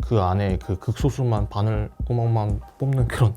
그 안에 그 극소수만 바늘 구멍만 뽑는 그런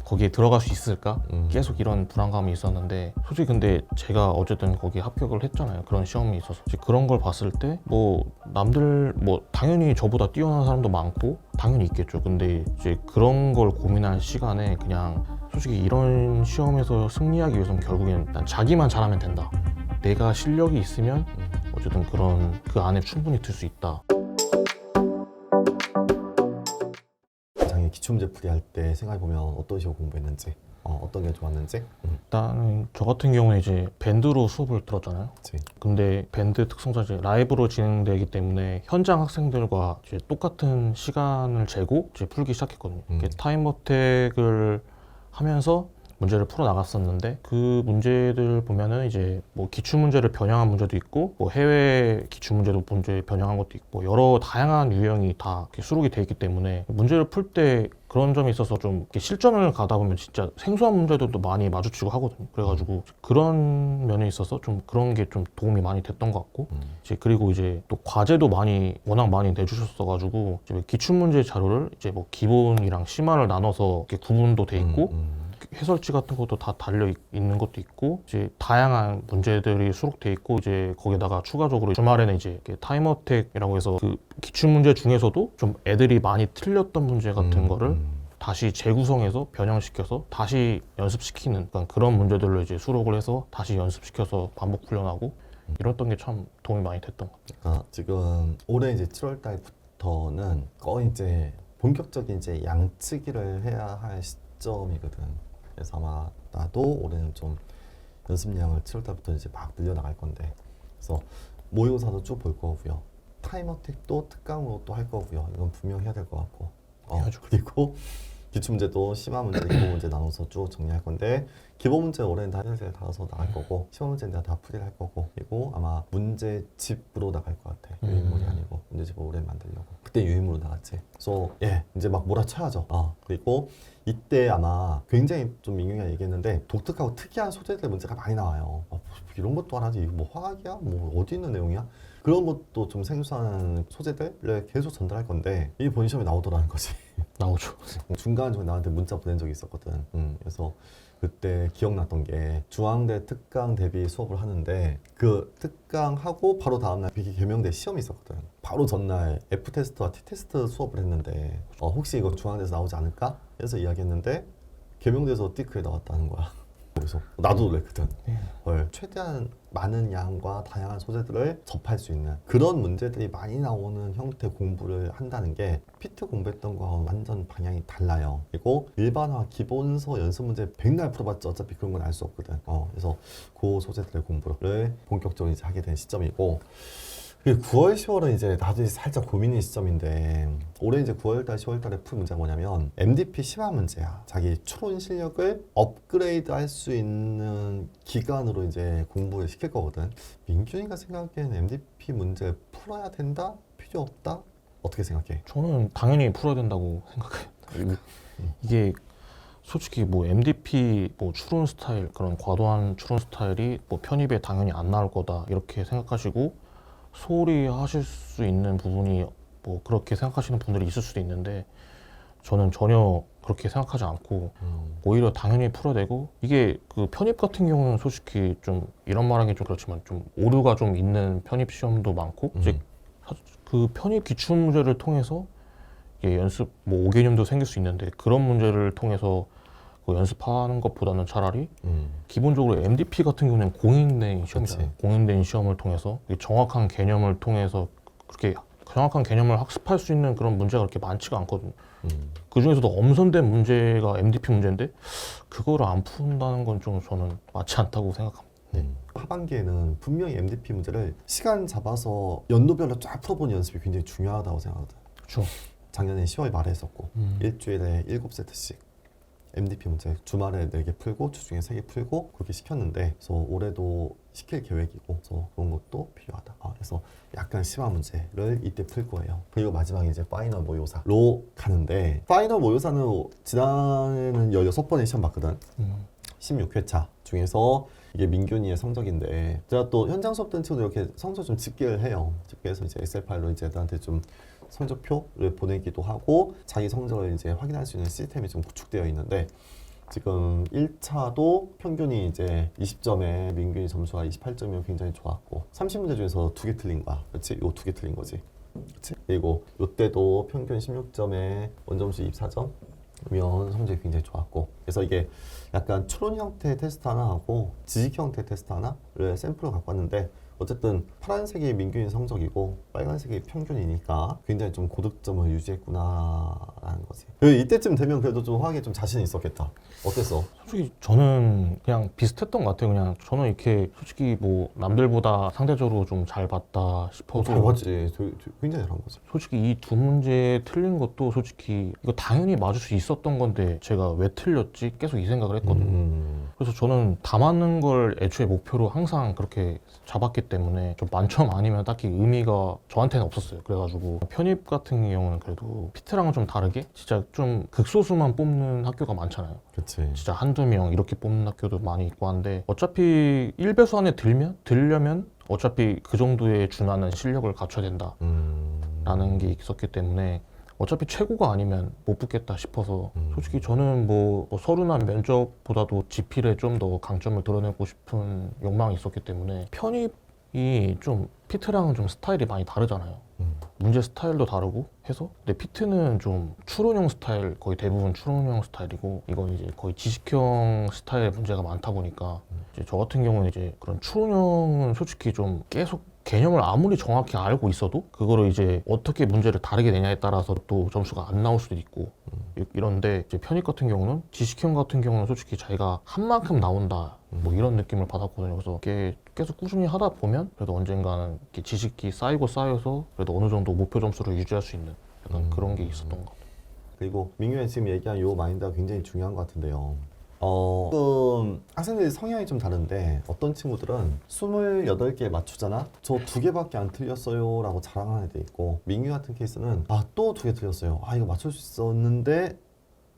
거기에 들어갈 수 있을까? 계속 이런 불안감이 있었는데 솔직히 근데 제가 어쨌든 거기 합격을 했잖아요. 그런 시험이 있어서 그런 걸 봤을 때 뭐 남들 뭐 당연히 저보다 뛰어난 사람도 많고 당연히 있겠죠. 근데 이제 그런 걸 고민할 시간에 그냥 솔직히 이런 시험에서 승리하기 위해서는 결국엔 난 자기만 잘하면 된다. 내가 실력이 있으면 어쨌든 그런 그 안에 충분히 들 수 있다. 작년 기출문제 풀이할 때 생각해보면 어떤 식으로 공부했는지 어떤 게 좋았는지 일단은 저 같은 경우는 이제 밴드로 수업을 들었잖아요. 그치. 근데 밴드 특성상 이제 라이브로 진행되기 때문에 현장 학생들과 이제 똑같은 시간을 재고 이제 풀기 시작했거든요. 이렇게 타임 어택을 하면서 문제를 풀어 나갔었는데 그 문제들 보면은 이제 뭐 기출 문제를 변형한 문제도 있고 뭐 해외 기출 문제도 문제 변형한 것도 있고 여러 다양한 유형이 다 이렇게 수록이 돼 있기 때문에 문제를 풀 때 그런 점이 있어서 좀 이렇게 실전을 가다 보면 진짜 생소한 문제들도 많이 마주치고 하거든요. 그래가지고 그런 면에 있어서 좀 그런 게 좀 도움이 많이 됐던 것 같고 이제 그리고 이제 또 과제도 워낙 많이 내주셨어가지고 이제 기출 문제 자료를 이제 뭐 기본이랑 심화를 나눠서 이렇게 구분도 돼 있고 해설지 같은 것도 다 달려 있는 것도 있고 이제 다양한 문제들이 수록돼 있고 이제 거기다가 추가적으로 주말에는 이제 타임어택이라고 해서 그 기출 문제 중에서도 좀 애들이 많이 틀렸던 문제 같은 거를 다시 재구성해서 변형시켜서 다시 연습시키는 그런 문제들로 이제 수록을 해서 다시 연습시켜서 반복 훈련하고 이랬던 게 참 도움이 많이 됐던 것 같아요. 지금 올해 이제 7월 달부터는 거의 이제 본격적인 이제 양치기를 해야 할 시점이거든. 그래서 아마 나도 올해는 좀 연습량을 7월 달부터 이제 막 늘려나갈 건데, 그래서 모의고사도 쭉 볼 거고요. 타임어택도 특강으로 또 할 거고요. 이건 분명 해야 될 것 같고. 그리고 기출문제도 심화 문제, 기본 문제 나눠서 쭉 정리할 건데, 기본 문제 올해는 다 해설지에 달아서 나갈 거고, 심화 문제는 내가 다 풀이를 할 거고, 그리고 아마 문제집으로 나갈 것 같아. 유인물이 아니고 문제집을 올해 만들려고. 그때 유인물로 나갔지. 그래서 이제 막 몰아쳐야죠. 그리고 이때 아마 굉장히 좀 민경이가 얘기했는데 독특하고 특이한 소재들 문제가 많이 나와요. 이런 것도 하나지, 이거 뭐 화학이야? 뭐 어디 있는 내용이야? 그런 것도 좀 생소한 소재들을 계속 전달할 건데 이게 본 시험에 나오더라는 거지. 나오죠. 중간중에 나한테 문자 보낸 적이 있었거든. 그래서 그때 기억났던 게 중앙대 특강 대비 수업을 하는데 그 특강하고 바로 다음날 개명대 시험이 있었거든. 바로 전날 F테스트와 T테스트 수업을 했는데 혹시 이거 중앙대에서 나오지 않을까? 해서 이야기했는데 개명대에서 T크에 나왔다는 거야. 그래서 나도 놀랬거든. 최대한 많은 양과 다양한 소재들을 접할 수 있는 그런 문제들이 많이 나오는 형태 공부를 한다는 게 피트 공부했던 거와 완전 방향이 달라요. 그리고 일반화 기본서 연습 문제 백날 풀어봤자 어차피 그런 건 알 수 없거든. 그래서 그 소재들의 공부를 본격적으로 이제 하게 된 시점이고, 9월, 10월은 이제 나도 이제 살짝 고민인 시점인데, 올해 이제 9월달, 10월달에 풀 문제가 뭐냐면 MDP 심화 문제야. 자기 추론 실력을 업그레이드 할 수 있는 기간으로 이제 공부를 시킬 거거든. 민균이가 생각하기에는 MDP 문제 풀어야 된다? 필요 없다? 어떻게 생각해? 저는 당연히 풀어야 된다고 생각해요. 이게 솔직히 뭐 MDP 뭐 추론 스타일, 그런 과도한 추론 스타일이 뭐 편입에 당연히 안 나올 거다 이렇게 생각하시고 소홀히 하실 수 있는 부분이 뭐 그렇게 생각하시는 분들이 있을 수도 있는데 저는 전혀 그렇게 생각하지 않고 오히려 당연히 풀어야 되고, 이게 그 편입 같은 경우는 솔직히 좀 이런 말하기 좀 그렇지만 좀 오류가 좀 있는 편입 시험도 많고 이제 그 편입 기출 문제를 통해서 이게 연습 뭐 5개념도 생길 수 있는데 그런 문제를 통해서 그 연습하는 것보다는 차라리 기본적으로 MDP 같은 경우는 공인된 시험이잖아요. 공인된 시험을 통해서 정확한 개념을 통해서 그렇게 정확한 개념을 학습할 수 있는 그런 문제가 그렇게 많지가 않거든요. 그 중에서도 엄선된 문제가 MDP 문제인데 그거를 안 푼다는 건 좀 저는 맞지 않다고 생각합니다. 하반기에는 분명히 MDP 문제를 시간 잡아서 연도별로 쫙 풀어보는 연습이 굉장히 중요하다고 생각하거든. 그렇죠. 작년에 10월 말에 했었고 일주일에 7세트씩 MDP 문제 주말에 4개 풀고 주중에 3개 풀고 그렇게 시켰는데, 그래서 올해도 시킬 계획이고, 그래서 그런 것도 필요하다. 그래서 약간 심화 문제를 이때 풀 거예요. 그리고 마지막에 이제 파이널 모의고사로 가는데, 파이널 모의고사는 지난해는 16번의 시험 봤거든. 16회차 중에서 이게 민균이의 성적인데, 제가 또 현장 수업 된 친구들 이렇게 성적 좀 집계를 해요. 집계해서 이제 엑셀 파일로 이제 애들한테 좀 성적표를 보내기도 하고 자기 성적을 이제 확인할 수 있는 시스템이 좀 구축되어 있는데 지금 1차도 평균이 이제 20점에 민균이 점수가 28점이면 굉장히 좋았고 30문제 중에서 2개 틀린 거야. 그렇지? 요 2개 틀린 거지. 그렇지? 그리고 요때도 평균 16점에 원점수 24점이면 성적이 굉장히 좋았고 그래서 이게 약간 추론 형태 테스트 하나 하고 지식 형태 테스트 하나를 샘플을 갖고 왔는데 어쨌든 파란색이 민균이 성적이고 빨간색이 평균이니까 굉장히 좀 고득점을 유지했구나라는 거지. 이때쯤 되면 그래도 좀 화학에 좀 자신 있었겠다. 어땠어? 솔직히 저는 그냥 비슷했던 것 같아요. 그냥 저는 이렇게 솔직히 뭐 남들보다 상대적으로 좀 잘 봤다 싶어서 잘 봤지. 굉장히 잘한 거지. 솔직히 이 두 문제 틀린 것도 솔직히 이거 당연히 맞을 수 있었던 건데 제가 왜 틀렸지? 계속 이 생각을 했거든요. 그래서 저는 다 맞는 걸 애초에 목표로 항상 그렇게 잡았기 때문에 좀 만점 아니면 딱히 의미가 저한테는 없었어요. 그래가지고 편입 같은 경우는 그래도 피트랑은 좀 다르게 진짜 좀 극소수만 뽑는 학교가 많잖아요. 그치. 진짜 한두 명 이렇게 뽑는 학교도 많이 있고 한데 어차피 1배수 안에 들려면 어차피 그 정도에 준하는 실력을 갖춰야 된다라는 게 있었기 때문에 어차피 최고가 아니면 못 붙겠다 싶어서 솔직히 저는 뭐 서류나 면접보다도 지필에 좀 더 강점을 드러내고 싶은 욕망이 있었기 때문에 편입이 좀 피트랑은 좀 스타일이 많이 다르잖아요. 문제 스타일도 다르고 해서 근데 피트는 좀 추론형 스타일 거의 대부분 추론형 스타일이고 이건 이제 거의 지식형 스타일의 문제가 많다 보니까 이제 저 같은 경우는 이제 그런 추론형은 솔직히 좀 계속 개념을 아무리 정확히 알고 있어도 그거를 이제 어떻게 문제를 다르게 내냐에 따라서 또 점수가 안 나올 수도 있고 이런데 이제 편입 같은 경우는 지식형 같은 경우는 솔직히 자기가 한 만큼 나온다 뭐 이런 느낌을 받았거든요. 그래서 이게 계속 꾸준히 하다 보면 그래도 언젠가는 이렇게 지식이 쌓여서 그래도 어느 정도 목표 점수를 유지할 수 있는 약간 그런 게 있었던 것 같아요. 그리고 민규가 지금 얘기한 요 마인드가 굉장히 중요한 것 같은데요. 조금 학생들이 성향이 좀 다른데 어떤 친구들은 28개 맞추잖아? 저 2개밖에 안 틀렸어요 라고 자랑하는 애도 있고 민규 같은 케이스는 또 2개 틀렸어요. 이거 맞출 수 있었는데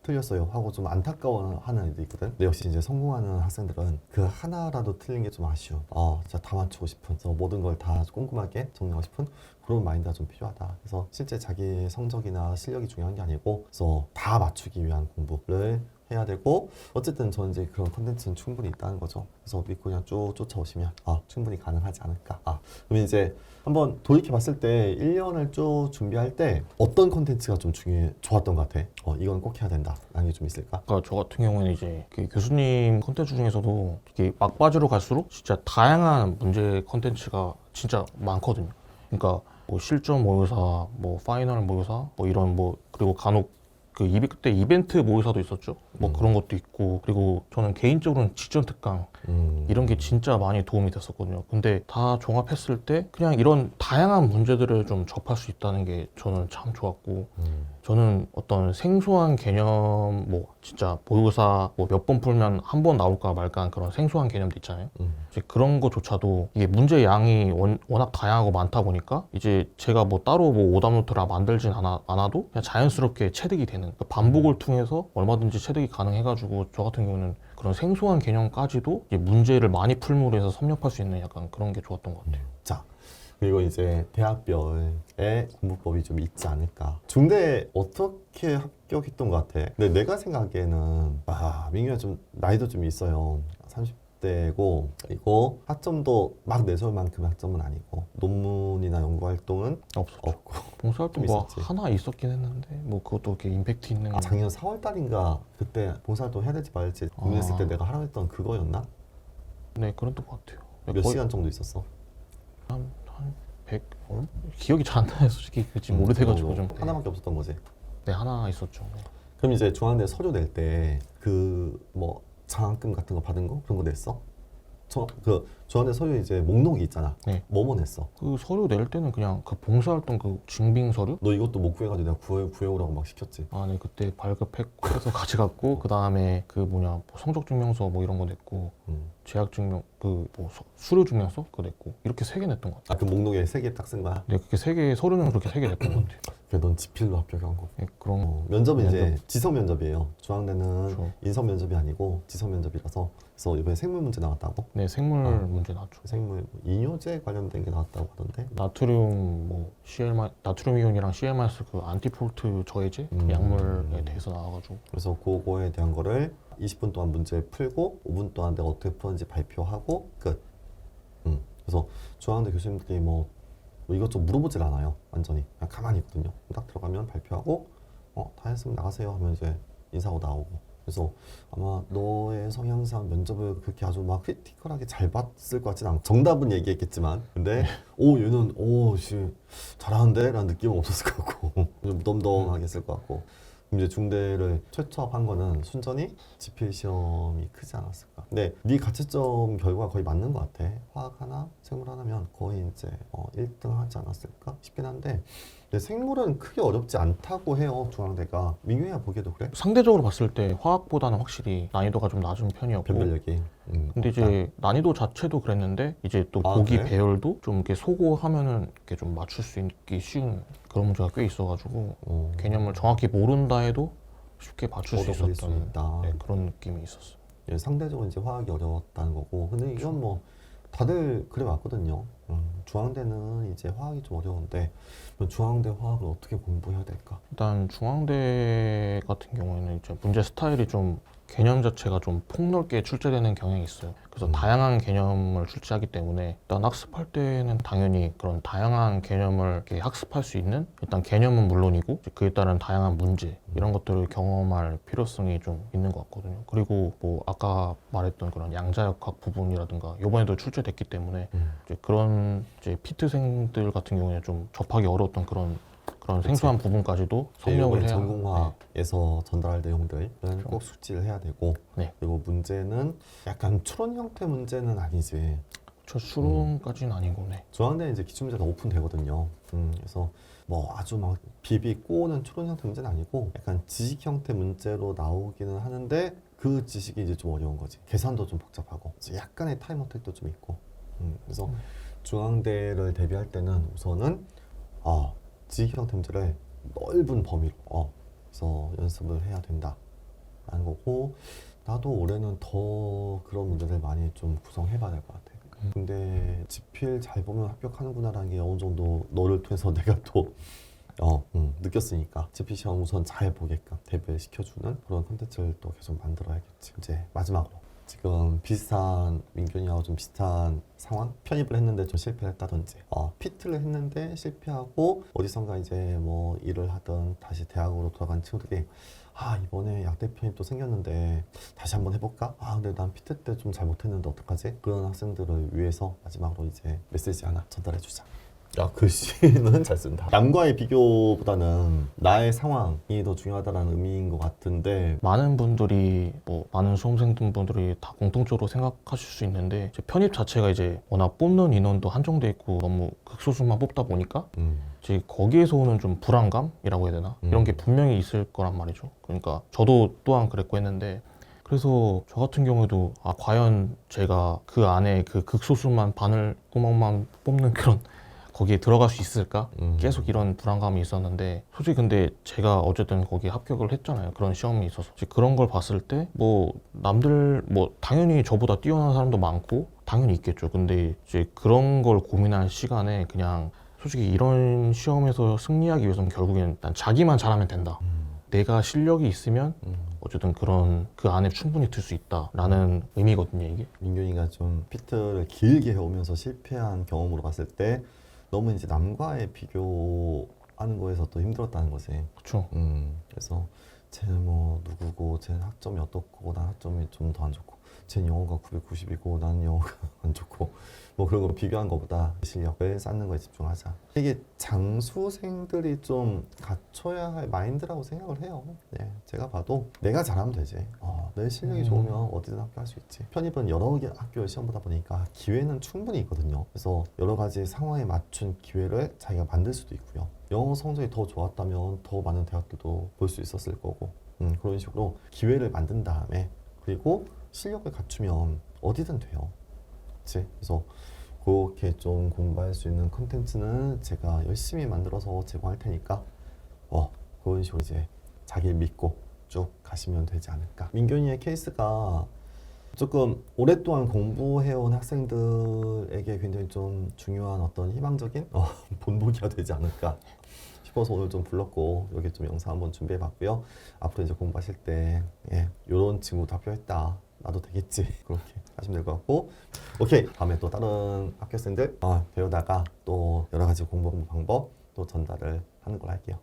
틀렸어요 하고 좀 안타까워하는 애도 있거든. 근데 역시 이제 성공하는 학생들은 그 하나라도 틀린 게 좀 아쉬워. 진짜 다 맞추고 싶은, 그래서 모든 걸 다 꼼꼼하게 정리하고 싶은 그런 마인드가 좀 필요하다. 그래서 실제 자기 성적이나 실력이 중요한 게 아니고 그래서 다 맞추기 위한 공부를 해야 되고 어쨌든 저는 이제 그런 컨텐츠는 충분히 있다는 거죠. 그래서 믿고 그냥 쭉 쫓아오시면 충분히 가능하지 않을까. 그러면 이제 한번 돌이켜 봤을 때 1년을 쭉 준비할 때 어떤 컨텐츠가 좀 좋았던 것 같아? 이건 꼭 해야 된다 라는 게 좀 있을까? 그러니까 저 같은 경우에는 이제 그 교수님 컨텐츠 중에서도 이게 막바지로 갈수록 진짜 다양한 문제 컨텐츠가 진짜 많거든요. 그러니까 뭐 실전 모의사, 뭐 파이널 모의사, 뭐 이런 뭐 그리고 간혹 그때 이벤트 모의사도 있었죠. 뭐 그런 것도 있고 그리고 저는 개인적으로는 직전 특강 이런 게 진짜 많이 도움이 됐었거든요. 근데 다 종합했을 때 그냥 이런 다양한 문제들을 좀 접할 수 있다는 게 저는 참 좋았고 저는 어떤 생소한 개념 뭐 진짜 모의고사 뭐 몇 번 풀면 한 번 나올까 말까 그런 생소한 개념도 있잖아요. 이제 그런 거조차도 이게 문제 양이 워낙 다양하고 많다 보니까 이제 제가 뭐 따로 뭐 오답노트라 만들진 않아도 그냥 자연스럽게 체득이 되는 그러니까 반복을 통해서 얼마든지 체득이 가능해가지고 저 같은 경우는 그런 생소한 개념까지도 이제 문제를 많이 풀므로 해서 섭렵할 수 있는 약간 그런 게 좋았던 것 같아요. 자, 그리고 이제 대학별의 공부법이 좀 있지 않을까. 중대 어떻게 합격했던 것 같아? 근데 내가 생각하기에는 민규가 좀 나이도 좀 있어요. 30대고 그리고 학점도 막 내세울 만큼 학점은 아니고 논문이나 연구 활동은 없고 봉사활동 뭐 있었지. 하나 있었긴 했는데 뭐 그것도 이렇게 임팩트 있는 작년 4월 달인가 그때 봉사활동 해야 될지 말지 고민했을 때 내가 하라고 했던 그거였나? 네 그랬던 것 같아요. 몇 시간 정도 있었어? 한 100? 기억이 잘 안 나요 솔직히 지금 오래돼가지고 좀 하나밖에 없었던 거지? 네 하나 있었죠. 네. 그럼 이제 중앙대 서류 낼 때 그 뭐 장학금 같은 거 받은 거 그런 거 냈어? 그 중앙대 서류 이제 목록이 있잖아. 네. 뭐뭐 냈어? 그 서류 낼 때는 그냥 그 봉사활동 그 증빙 서류? 너 이것도 못 구해가지고 내가 구해오라고 막 시켰지. 네 그때 발급해서 가져갔고 그 다음에 그 뭐냐 뭐 성적증명서 뭐 이런 거 냈고 재학증명 그 뭐 수료증명서 그거 냈고 이렇게 3개 냈던 것 같아요. 그 목록에 3개 딱 쓴 거야? 네 그렇게 3개 서류는 그렇게 3개 냈던 것 같아요. 그래 넌 지필로 합격한 거고. 예, 그런 면접은 이제 면접. 지성 면접이에요. 중앙대는 그렇죠. 인성 면접이 아니고 지성 면접이라서. 그래서 이번에 생물 문제 나왔다고? 네, 생물 아. 문제 나왔죠. 생물 이뇨제 관련된 게 나왔다고 하던데. 나트륨 뭐 나트륨 이온이랑 CL- 그 안티폴트 저해제 약물에 대해서 나와가지고 그래서 그거에 대한 거를 20분 동안 문제 풀고 5분 동안 내가 어떻게 풀었는지 발표하고 끝. 그래서 중앙대 교수님들이 뭐 이것저것 물어보질 않아요. 완전히 그냥 가만히 있거든요. 딱 들어가면 발표하고 다 했으면 나가세요 하면 이제 인사하고 나오고. 그래서 아마 너의 성향상 면접을 그렇게 아주 막 크리티컬하게 잘 봤을 것 같진 않고 정답은 얘기했겠지만 근데 얘는 씨 잘하는데 라는 느낌은 없었을 것 같고 좀 덤덤하게 했을 것 같고 이제 중대를 최초합한 거는 순전히 지필 시험이 크지 않았을까. 근데 네 가채점 결과 거의 맞는 것 같아. 화학 하나, 생물 하나면 거의 이제 1등 하지 않았을까 싶긴 한데 근데 생물은 크게 어렵지 않다고 해요. 중앙대가. 민규이가 보기에도 그래? 상대적으로 봤을 때 화학보다는 확실히 난이도가 좀 낮은 편이었고 변별력이. 근데 이제 난이도 자체도 그랬는데 이제 또 아, 보기 그래? 배열도 좀 이렇게 소고하면은 이렇게 좀 맞출 수 있기 쉬운 그런 문제가 꽤 있어가지고 개념을 정확히 모른다 해도 쉽게 맞출 수 얻어버릴 수 있었던 있다. 네, 그런 느낌이 있었어요. 예, 상대적으로 이제 화학이 어려웠다는 거고. 근데 이건 뭐 다들 그래 왔거든요. 중앙대는 이제 화학이 좀 어려운데 그럼 중앙대 화학을 어떻게 공부해야 될까? 일단 중앙대 같은 경우에는 이제 문제 스타일이 좀 개념 자체가 좀 폭넓게 출제되는 경향이 있어요. 그래서 다양한 개념을 출제하기 때문에 일단 학습할 때는 당연히 그런 다양한 개념을 이렇게 학습할 수 있는 일단 개념은 물론이고 이제 그에 따른 다양한 문제 이런 것들을 경험할 필요성이 좀 있는 것 같거든요. 그리고 뭐 아까 말했던 그런 양자역학 부분이라든가 이번에도 출제됐기 때문에 이제 그런 이제 피트생들 같은 경우에 좀 접하기 어려웠던 그런 생소한 부분까지도 섭렵을 해야 전공화에서 전달할 내용들은 그렇죠. 꼭 숙지를 해야 되고 네. 그리고 문제는 약간 추론 형태 문제는 아니지. 저 수능까지는 아니고 네. 중앙대는 이제 기출문제가 오픈되거든요. 그래서 뭐 아주 막 비비 꼬는 추론 형태 문제는 아니고 약간 지식 형태 문제로 나오기는 하는데 그 지식이 이제 좀 어려운 거지. 계산도 좀 복잡하고 약간의 타임 어택도 좀 있고. 그래서 중앙대를 대비할 때는 우선은 지식 형태 문제를 넓은 범위로 그래서 연습을 해야 된다라는 거고 나도 올해는 더 그런 문제들 많이 좀 구성해봐야 될 것 같아. 근데 지필 잘 보면 합격하는구나라는 게 어느 정도 너를 통해서 내가 또 느꼈으니까 지필 시험 우선 잘 보게끔 대비를 시켜주는 그런 콘텐츠를 또 계속 만들어야겠지. 이제 마지막으로 지금 비슷한 민균이하고 좀 비슷한 상황 편입을 했는데 좀 실패를 했다든지 피트를 했는데 실패하고 어디선가 이제 뭐 일을 하든 다시 대학으로 돌아간 친구들이 이번에 약대 편입도 생겼는데 다시 한번 해볼까? 근데 난 피트 때 좀 잘 못했는데 어떡하지? 그런 학생들을 위해서 마지막으로 이제 메시지 하나 전달해주자. 야, 글씨는 잘 쓴다. 남과의 비교보다는 나의 상황이 더 중요하다는 의미인 것 같은데 많은 분들이 뭐 많은 수험생분들이 다 공통적으로 생각하실 수 있는데 이제 편입 자체가 이제 워낙 뽑는 인원도 한정돼 있고 너무 극소수만 뽑다 보니까 이제 거기에서 오는 좀 불안감이라고 해야 되나 이런 게 분명히 있을 거란 말이죠. 그러니까 저도 또한 그랬고 했는데 그래서 저 같은 경우에도 과연 제가 그 안에 그 극소수만 바늘구멍만 뽑는 그런 거기에 들어갈 수 있을까? 계속 이런 불안감이 있었는데 솔직히 근데 제가 어쨌든 거기에 합격을 했잖아요. 그런 시험이 있어서 그런 걸 봤을 때 뭐 남들 뭐 당연히 저보다 뛰어난 사람도 많고 당연히 있겠죠. 근데 이제 그런 걸 고민할 시간에 그냥 솔직히 이런 시험에서 승리하기 위해서는 결국엔 난 자기만 잘하면 된다. 내가 실력이 있으면 어쨌든 그런 그 안에 충분히 들 수 있다라는 의미거든요, 이게. 민균이가 좀 피트를 길게 해오면서 실패한 경험으로 봤을 때 너무 이제 남과의 비교하는 거에서 또 힘들었다는 거지. 그렇죠. 그래서 쟤는 뭐 누구고 쟤는 학점이 어떻고 난 학점이 좀 더 안 좋고 쟤는 영어가 990이고 나는 영어가 안 좋고 뭐 그런 거 비교한 것보다 실력을 쌓는 거에 집중하자. 이게 장수생들이 좀 갖춰야 할 마인드라고 생각을 해요. 네, 제가 봐도 내가 잘하면 되지. 내 실력이 좋으면 어디든 합격할 수 있지. 편입은 여러 개 학교에 시험 보다 보니까 기회는 충분히 있거든요. 그래서 여러 가지 상황에 맞춘 기회를 자기가 만들 수도 있고요. 영어 성적이 더 좋았다면 더 많은 대학들도 볼 수 있었을 거고 그런 식으로 기회를 만든 다음에 그리고 실력을 갖추면 어디든 돼요. 그치? 그래서 그렇게 좀 공부할 수 있는 콘텐츠는 제가 열심히 만들어서 제공할 테니까 그런 식으로 이제 자기를 믿고 쭉 가시면 되지 않을까. 민균이의 케이스가 조금 오랫동안 공부해온 학생들에게 굉장히 좀 중요한 어떤 희망적인 본보기가 되지 않을까 싶어서 오늘 좀 불렀고, 여기 좀 영상 한번 준비해봤고요. 앞으로 이제 공부하실 때 이런 친구도 합격했다, 나도 되겠지, 그렇게 하시면 될 것 같고, 오케이, 다음에 또 다른 학교생들 배우다가 또 여러 가지 공부 방법 또 전달을 하는 걸로 할게요.